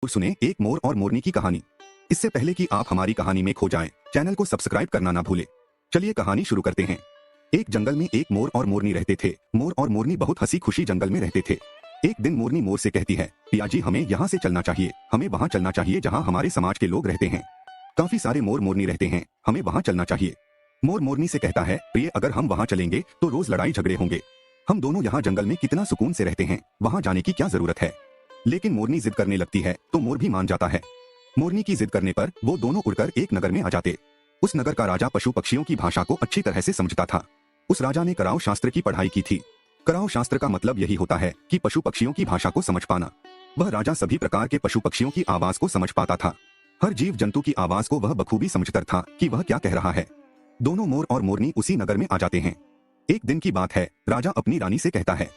और सुने एक मोर और मोरनी की कहानी। इससे पहले कि आप हमारी कहानी में खो जाएं, चैनल को सब्सक्राइब करना ना भूलें। चलिए कहानी शुरू करते हैं। एक जंगल में एक मोर और मोरनी रहते थे। मोर और मोरनी बहुत हंसी खुशी जंगल में रहते थे। एक दिन मोरनी मोर से कहती है, पिया जी हमें यहाँ से चलना चाहिए, हमें वहाँ चलना चाहिए जहाँ हमारे समाज के लोग रहते हैं। काफी सारे मोर मोरनी रहते हैं, हमें वहाँ चलना चाहिए। मोर मोरनी से कहता है, प्रिय अगर हम वहाँ चलेंगे तो रोज लड़ाई झगड़े होंगे। हम दोनों यहाँ जंगल में कितना सुकून से रहते हैं, वहाँ जाने की क्या जरूरत है। लेकिन मोरनी जिद करने लगती है तो मोर भी मान जाता है। मोरनी की जिद करने पर वो दोनों उड़कर एक नगर में आ जाते। उस नगर का राजा पशु पक्षियों की भाषा को अच्छी तरह से समझता था। उस राजा ने कराव शास्त्र की पढ़ाई की थी। कराव शास्त्र का मतलब यही होता है कि पशु पक्षियों की भाषा को समझ पाना। वह राजा सभी प्रकार के पशु पक्षियों की आवाज को समझ पाता था। हर जीव जंतु की आवाज को वह बखूबी समझकर था कि वह क्या कह रहा है। दोनों मोर और मोरनी उसी नगर में आ जाते हैं। एक दिन की बात है, राजा अपनी रानी से कहता है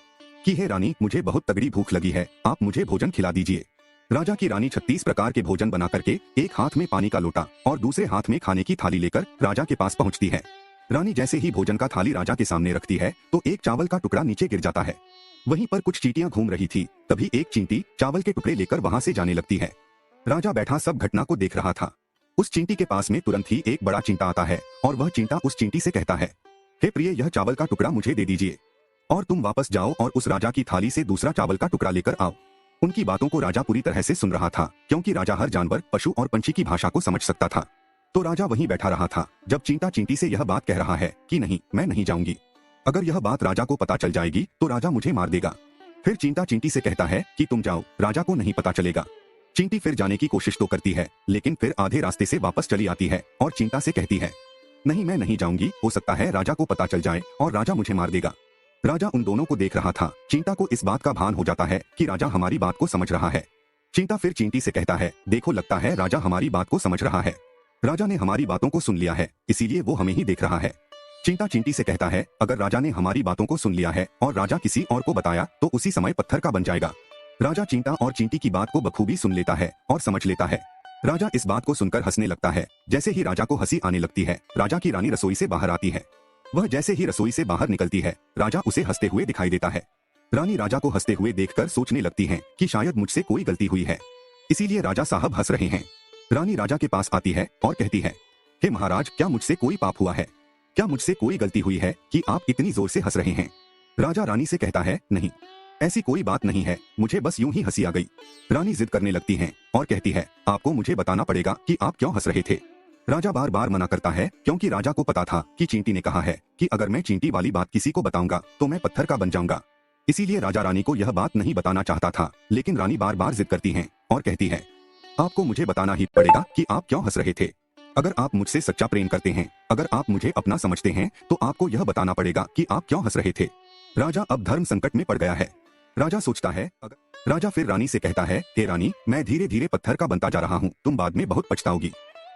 कि हे रानी, मुझे बहुत तगड़ी भूख लगी है, आप मुझे भोजन खिला दीजिए। राजा की रानी 36 प्रकार के भोजन बना करके एक हाथ में पानी का लोटा और दूसरे हाथ में खाने की थाली लेकर राजा के पास पहुंचती है। रानी जैसे ही भोजन का थाली राजा के सामने रखती है तो एक चावल का टुकड़ा नीचे गिर जाता है। वहीं पर कुछ चींटियां घूम रही थी। तभी एक चींटी चावल के टुकड़े लेकर वहां से जाने लगती है। राजा बैठा सब घटना को देख रहा था। उस चींटी के पास में तुरंत ही एक बड़ा चींटा आता है और वह चींटा उस चींटी से कहता है, हे प्रिय, यह चावल का टुकड़ा मुझे दे दीजिए और तुम वापस जाओ और उस राजा की थाली से दूसरा चावल का टुकड़ा लेकर आओ। उनकी बातों को राजा पूरी तरह से सुन रहा था, क्योंकि राजा हर जानवर, पशु और पंछी की भाषा को समझ सकता था। तो राजा वहीं बैठा रहा था जब चींटा चींटी से यह बात कह रहा है कि नहीं, मैं नहीं जाऊंगी। अगर यह बात राजा को पता चल जाएगी तो राजा मुझे मार देगा। फिर चींटा चींटी से कहता है कि तुम जाओ, राजा को नहीं पता चलेगा। चींटी फिर जाने की कोशिश तो करती है, लेकिन फिर आधे रास्ते से वापस चली आती है और चींटा से कहती है, नहीं मैं नहीं जाऊंगी, हो सकता है राजा को पता चल जाए और राजा मुझे मार देगा। राजा उन दोनों को देख रहा था। चींटा को इस बात का भान हो जाता है कि राजा हमारी बात को समझ रहा है। चींटा फिर चींटी से कहता है, देखो लगता है राजा हमारी बात को समझ रहा है। राजा ने हमारी बातों को सुन लिया है, इसीलिए वो हमें ही देख रहा है। चींटा चींटी से कहता है, अगर राजा ने हमारी बातों को सुन लिया है और राजा किसी और को बताया तो उसी समय पत्थर का बन जाएगा। राजा चींटा और चींटी की बात को बखूबी सुन लेता है और समझ लेता है। राजा इस बात को सुनकर हंसने लगता है। जैसे ही राजा को हंसी आने लगती है, राजा की रानी रसोई से बाहर आती है। वह जैसे ही रसोई से बाहर निकलती है, राजा उसे हंसते हुए दिखाई देता है। रानी राजा को हंसते हुए देखकर सोचने लगती है कि शायद मुझसे कोई गलती हुई है, इसीलिए राजा साहब हंस रहे हैं। रानी राजा के पास आती है और कहती है, हे महाराज, क्या मुझसे कोई पाप हुआ है? क्या मुझसे कोई गलती हुई है कि आप इतनी जोर से हंस रहे हैं? राजा रानी से कहता है, नहीं, ऐसी कोई बात नहीं है, मुझे बस यूं ही हंसी आ गई। रानी जिद करने लगती है और कहती है, आपको मुझे बताना पड़ेगा कि आप क्यों हंस रहे थे। राजा बार बार मना करता है, क्योंकि राजा को पता था कि चींटी ने कहा है कि अगर मैं चींटी वाली बात किसी को बताऊंगा तो मैं पत्थर का बन जाऊंगा। इसीलिए राजा रानी को यह बात नहीं बताना चाहता था, लेकिन रानी बार बार जिद करती है और कहती है, आपको मुझे बताना ही पड़ेगा कि आप क्यों हंस रहे थे। अगर आप मुझसे सच्चा प्रेम करते हैं, अगर आप मुझे अपना समझते हैं, तो आपको यह बताना पड़ेगा कि आप क्यों हंस रहे थे। राजा अब धर्म संकट में पड़ गया है। राजा सोचता है, राजा फिर रानी से कहता है, हे रानी, मैं धीरे धीरे पत्थर का बनता जा रहा हूँ, तुम बाद में बहुत पछताओगी।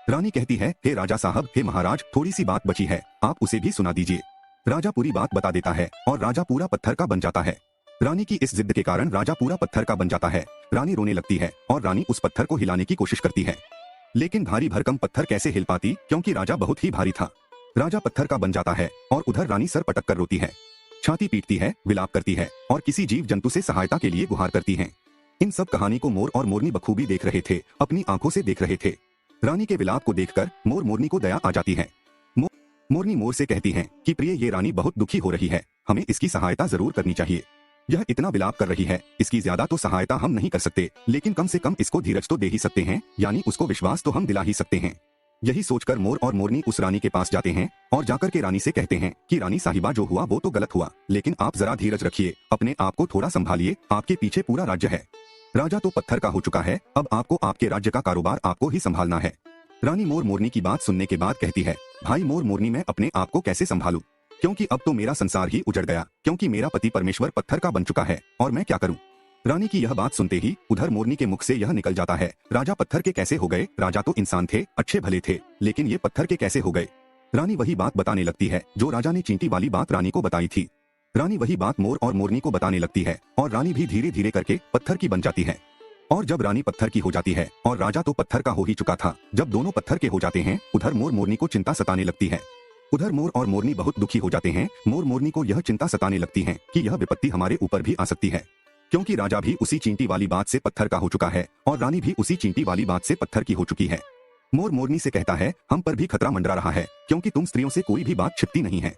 रानी कहती है, हे राजा साहब, हे महाराज, थोड़ी सी बात बची है, आप उसे भी सुना दीजिए। राजा पूरी बात बता देता है और राजा पूरा पत्थर का बन जाता है। रानी की इस जिद के कारण राजा पूरा पत्थर का बन जाता है। रानी रोने लगती है और रानी उस पत्थर को हिलाने की कोशिश करती है, लेकिन भारी भरकम पत्थर कैसे हिल पाती, क्योंकि राजा बहुत ही भारी था। राजा पत्थर का बन जाता है और उधर रानी सर पटक कर रोती है, छाती पीटती है, विलाप करती है और किसी जीव जंतु से सहायता के लिए गुहार करती है। इन सब कहानी को मोर और मोरनी बखूबी देख रहे थे, अपनी आंखों से देख रहे थे। रानी के विलाप को देखकर मोर मोरनी को दया आ जाती है। मोरनी मोर से कहती है कि प्रिय, ये रानी बहुत दुखी हो रही है, हमें इसकी सहायता जरूर करनी चाहिए। यह इतना विलाप कर रही है, इसकी ज्यादा तो सहायता हम नहीं कर सकते, लेकिन कम से कम इसको धीरज तो दे ही सकते हैं, यानी उसको विश्वास तो हम दिला ही सकते हैं। यही सोचकर मोर और मोरनी उस रानी के पास जाते हैं और जाकर के रानी से कहते हैं कि रानी साहिबा, जो हुआ वो तो गलत हुआ, लेकिन आप जरा धीरज रखिए, अपने आप को थोड़ा संभालिए, आपके पीछे पूरा राज्य है। राजा तो पत्थर का हो चुका है, अब आपको आपके राज्य का कारोबार आपको ही संभालना है। रानी मोर मोरनी की बात सुनने के बाद कहती है, भाई मोर मोरनी, मैं अपने आप को कैसे संभालूं, क्योंकि अब तो मेरा संसार ही उजड़ गया, क्योंकि मेरा पति परमेश्वर पत्थर का बन चुका है और मैं क्या करूं। रानी की यह बात सुनते ही उधर मोरनी के मुख से यह निकल जाता है, राजा पत्थर के कैसे हो गए? राजा तो इंसान थे, अच्छे भले थे, लेकिन ये पत्थर के कैसे हो गए? रानी वही बात बताने लगती है जो राजा ने चींटी वाली बात रानी को बताई थी। रानी वही बात मोर और मोरनी को बताने लगती है और रानी भी धीरे धीरे करके पत्थर की बन जाती है। और जब रानी पत्थर की हो जाती है और राजा तो पत्थर का हो ही चुका था, जब दोनों पत्थर के हो जाते हैं, उधर मोर मोरनी को चिंता सताने लगती है। उधर मोर और मोरनी बहुत दुखी हो जाते हैं। मोर मोरनी को यह चिंता सताने लगती है कि यह विपत्ति हमारे ऊपर भी आ सकती है। क्योंकि राजा भी उसी चींटी वाली बात से पत्थर का हो चुका है और रानी भी उसी चींटी वाली बात से पत्थर की हो चुकी है। मोर मोरनी से कहता है, हम पर भी खतरा मंडरा रहा है, क्योंकि तुम स्त्रियों से कोई भी बात छिपती नहीं है।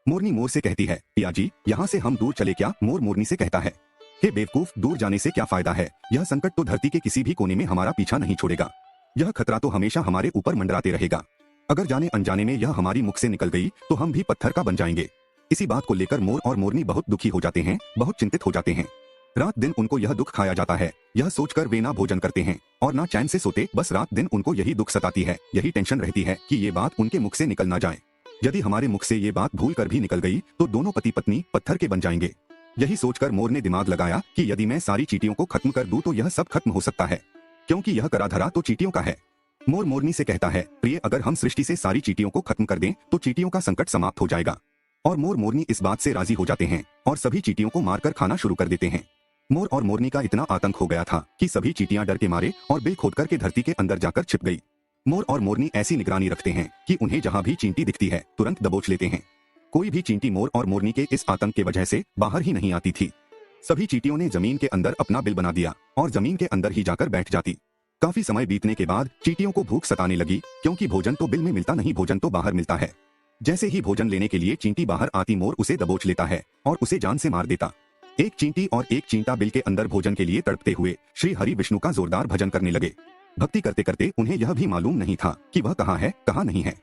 मोरनी मोर से कहती है, पिया जी, यहाँ से हम दूर चले क्या? मोर मोरनी से कहता है, हे बेवकूफ, दूर जाने से क्या फायदा है? यह संकट तो धरती के किसी भी कोने में हमारा पीछा नहीं छोड़ेगा। यह खतरा तो हमेशा हमारे ऊपर मंडराते रहेगा। अगर जाने अनजाने में यह हमारी मुख से निकल गई तो हम भी पत्थर का बन जाएंगे। इसी बात को लेकर मोर और मोरनी बहुत दुखी हो जाते हैं, बहुत चिंतित हो जाते हैं। रात दिन उनको यह दुख खाया जाता है। यह सोचकर वे ना भोजन करते हैं और ना चैन से सोते। बस रात दिन उनको यही दुख सताती है, यही टेंशन रहती है कि ये बात उनके मुख से निकल ना जाए। यदि हमारे मुख से ये बात भूल कर भी निकल गई तो दोनों पति पत्नी पत्थर के बन जाएंगे। यही सोचकर मोर ने दिमाग लगाया कि यदि मैं सारी चींटियों को खत्म कर दूं तो यह सब खत्म हो सकता है, क्योंकि यह करा धरा तो चींटियों का है। मोर मोरनी से कहता है, प्रिय, अगर हम सृष्टि से सारी चींटियों को खत्म कर दें तो चींटियों का संकट समाप्त हो जाएगा। और मोर मोरनी इस बात से राजी हो जाते हैं और सभी चींटियों को मारकर खाना शुरू कर देते हैं। मोर और मोरनी का इतना आतंक हो गया था कि सभी चींटियां डर के मारे और बिल खोद करके धरती के अंदर जाकर छिप गई। मोर और मोरनी ऐसी निगरानी रखते हैं कि उन्हें जहां भी चींटी दिखती है तुरंत दबोच लेते हैं। कोई भी चींटी मोर और मोरनी के इस आतंक की वजह से बाहर ही नहीं आती थी। सभी चींटियों ने जमीन के अंदर अपना बिल बना दिया और जमीन के अंदर ही जाकर बैठ जाती। काफी समय बीतने के बाद चींटियों को भूख सताने लगी, क्योंकि भोजन तो बिल में मिलता नहीं, भोजन तो बाहर मिलता है। जैसे ही भोजन लेने के लिए चींटी बाहर आती, मोर उसे दबोच लेता है और उसे जान से मार देता। एक चींटी और एक चींटा बिल के अंदर भोजन के लिए तड़पते हुए श्री हरि विष्णु का जोरदार भजन करने लगे। भक्ति करते करते उन्हें यह भी मालूम नहीं था कि वह कहाँ है कहाँ नहीं है।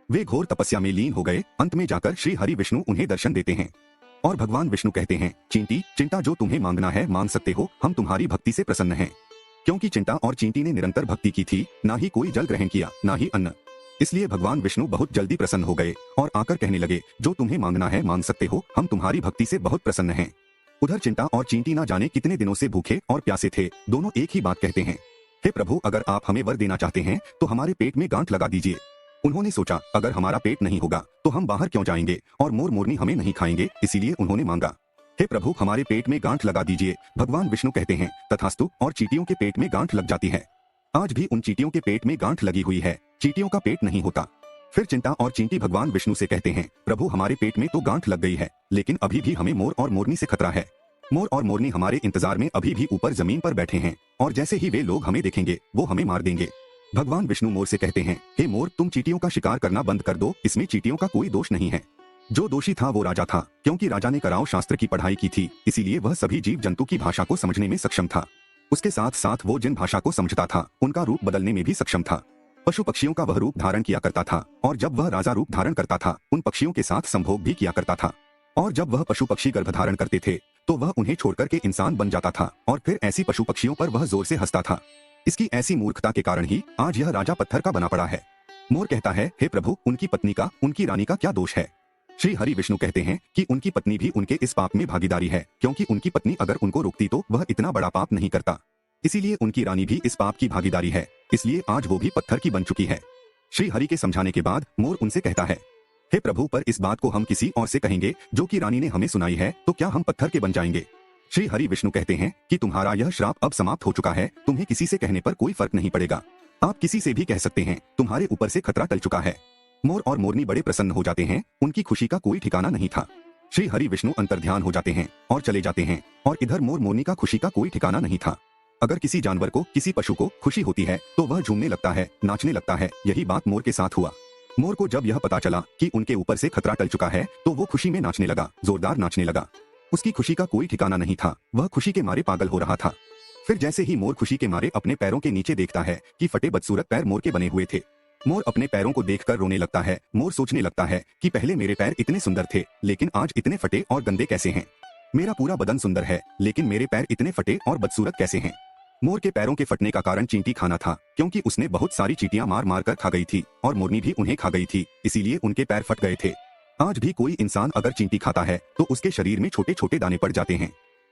वे घोर तपस्या में लीन हो गए। अंत में जाकर श्री हरि विष्णु उन्हें दर्शन देते हैं और भगवान विष्णु कहते हैं, चींटी चिंटा, जो तुम्हें मांगना है मांग सकते हो, हम तुम्हारी भक्ति से प्रसन्न हैं। क्योंकि चिंटा और चींटी ने निरंतर भक्ति की थी, ना ही कोई जल ग्रहण किया ना ही अन्न, इसलिए भगवान विष्णु बहुत जल्दी प्रसन्न हो गए और आकर कहने लगे, जो तुम्हें मांगना है मांग सकते हो, हम तुम्हारी भक्ति से बहुत प्रसन्न हैं। उधर चिंटा और चींटी ना जाने कितने दिनों से भूखे और प्यासे थे। दोनों एक ही बात कहते हैं, हे प्रभु, अगर आप हमें वर देना चाहते हैं तो हमारे पेट में गांठ लगा दीजिए। उन्होंने सोचा, अगर हमारा पेट नहीं होगा तो हम बाहर क्यों जाएंगे और मोर मोरनी हमें नहीं खाएंगे, इसीलिए उन्होंने मांगा, हे प्रभु, हमारे पेट में गांठ लगा दीजिए। भगवान विष्णु कहते हैं, तथास्तु, और चींटियों के पेट में गांठ लग जाती है। आज भी उन चींटियों के पेट में गांठ लगी हुई है, चींटियों का पेट नहीं होता। फिर चिंटा और चींटी भगवान विष्णु से कहते हैं, प्रभु, हमारे पेट में तो गांठ लग गई है, लेकिन अभी भी हमें मोर और मोरनी से खतरा है। मोर और मोरनी हमारे इंतजार में अभी भी ऊपर जमीन पर बैठे हैं और जैसे ही वे लोग हमें देखेंगे वो हमें मार देंगे। भगवान विष्णु मोर से कहते हैं, हे मोर, तुम चींटियों का शिकार करना बंद कर दो, इसमें चींटियों का कोई दोष नहीं है। जो दोषी था वो राजा था, क्योंकि राजा ने कराओ शास्त्र की पढ़ाई की थी, इसीलिए वह सभी जीव जंतु की भाषा को समझने में सक्षम था। उसके साथ साथ वो जिन भाषा को समझता था उनका रूप बदलने में भी सक्षम था। पशु पक्षियों का वह रूप धारण किया करता था और जब वह राजा रूप धारण करता था उन पक्षियों के साथ संभोग भी किया करता था। और जब वह पशु पक्षी गर्भ धारण करते थे तो वह उन्हें छोड़कर के इंसान बन जाता था और फिर ऐसी पशु पक्षियों पर वह जोर से हंसता था। इसकी ऐसी मूर्खता के कारण ही आज यह राजा पत्थर का बना पड़ा है। मोर कहता है, हे प्रभु, उनकी पत्नी का, उनकी रानी का क्या दोष है? श्री हरि विष्णु कहते हैं कि उनकी पत्नी भी उनके इस पाप में भागीदारी है, क्योंकि उनकी पत्नी अगर उनको रोकती तो वह इतना बड़ा पाप नहीं करता। इसीलिए उनकी रानी भी इस पाप की भागीदारी है, इसलिए आज वो भी पत्थर की बन चुकी है। श्री हरि के समझाने के बाद मोर उनसे कहता है, हे प्रभु, पर इस बात को हम किसी और से कहेंगे जो कि रानी ने हमें सुनाई है, तो क्या हम पत्थर के बन जाएंगे? श्री हरि विष्णु कहते हैं कि तुम्हारा यह श्राप अब समाप्त हो चुका है, तुम्हें किसी से कहने पर कोई फर्क नहीं पड़ेगा। आप किसी से भी कह सकते हैं, तुम्हारे ऊपर से खतरा टल चुका है। मोर और मोरनी बड़े प्रसन्न हो जाते हैं, उनकी खुशी का कोई ठिकाना नहीं था। श्री हरि विष्णु अंतर्ध्यान हो जाते हैं और चले जाते हैं और इधर मोर मोरनी का खुशी का कोई ठिकाना नहीं था। अगर किसी जानवर को, किसी पशु को खुशी होती है तो वह झूमने लगता है, नाचने लगता है। यही बात मोर के साथ हुआ। मोर को जब यह पता चला कि उनके ऊपर से खतरा टल चुका है तो वो खुशी में नाचने लगा, जोरदार नाचने लगा। उसकी खुशी का कोई ठिकाना नहीं था, वह खुशी के मारे पागल हो रहा था। फिर जैसे ही मोर खुशी के मारे अपने पैरों के नीचे देखता है कि फटे बदसूरत पैर मोर के बने हुए थे, मोर अपने पैरों को देखकर रोने लगता है। मोर सोचने लगता है कि पहले मेरे पैर इतने सुंदर थे, लेकिन आज इतने फटे और गंदे कैसे हैं? मेरा पूरा बदन सुंदर है, लेकिन मेरे पैर इतने फटे और बदसूरत कैसे हैं? मोर के पैरों के फटने का कारण चींटी खाना था, क्योंकि उसने बहुत सारी चींटियां मार मार कर खा गई थी और मोरनी भी उन्हें खा गई थी, इसीलिए उनके पैर फट गए थे। आज भी कोई इंसान अगर चींटी खाता है तो उसके शरीर में छोटे छोटे दाने पड़ जाते हैं।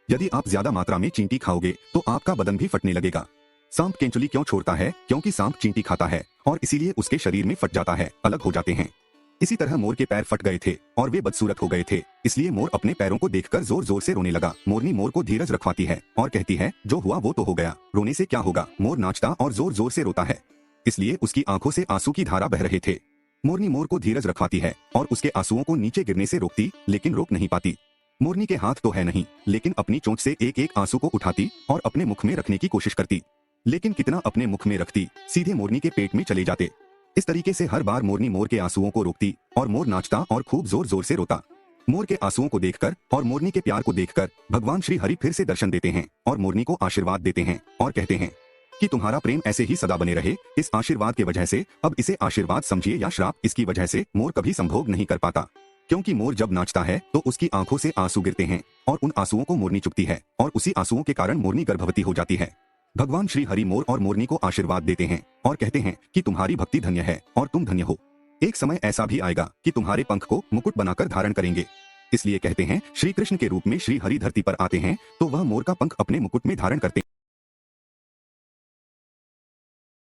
यदि आप ज्यादा मात्रा में चींटी खाओगे तो आपका बदन भी फटने लगेगा। सांप केंचुली क्यों छोड़ता है? क्योंकि सांप चींटी खाता है और इसीलिए उसके शरीर में फट जाता है, अलग हो जाते हैं। इसी तरह मोर के पैर फट गए थे और वे बदसूरत हो गए थे, इसलिए मोर अपने पैरों को देखकर जोर जोर से रोने लगा। मोरनी मोर को धीरज रखवाती है और कहती है, जो हुआ वो तो हो गया, रोने से क्या होगा? मोर नाचता और जोर जोर से रोता है, इसलिए उसकी आंखों से आंसू की धारा बह रहे थे। मोरनी मोर को धीरज रखवाती है और उसके आंसुओं को नीचे गिरने से रोकती, लेकिन रोक नहीं पाती। मोरनी के हाथ तो है नहीं, लेकिन अपनी चोंच से एक एक आंसू को उठाती और अपने मुख में रखने की कोशिश करती, लेकिन कितना अपने मुख में रखती, सीधे मोरनी के पेट में चले जाते। इस तरीके से हर बार मोरनी मोर के आंसुओं को रोकती और मोर नाचता और खूब जोर जोर से रोता। मोर के आंसुओं को देखकर और मोरनी के प्यार को देखकर भगवान श्री हरि फिर से दर्शन देते हैं और मोरनी को आशीर्वाद देते हैं और कहते हैं कि तुम्हारा प्रेम ऐसे ही सदा बने रहे। इस आशीर्वाद के वजह से अब इसे आशीर्वाद समझिए या श्राप, इसकी वजह से मोर कभी संभोग नहीं कर पाता, क्योंकि मोर जब नाचता है तो उसकी आंखों से आंसू गिरते हैं और उन आंसुओं को मोरनी चुपती है और उसी आंसुओं के कारण मोरनी गर्भवती हो जाती है। भगवान श्री हरि मोर और मोरनी को आशीर्वाद देते हैं और कहते हैं कि तुम्हारी भक्ति धन्य है और तुम धन्य हो। एक समय ऐसा भी आएगा कि तुम्हारे पंख को मुकुट बनाकर धारण करेंगे। इसलिए कहते हैं श्री कृष्ण के रूप में श्री हरि धरती पर आते हैं तो वह मोर का पंख अपने मुकुट में धारण करते हैं।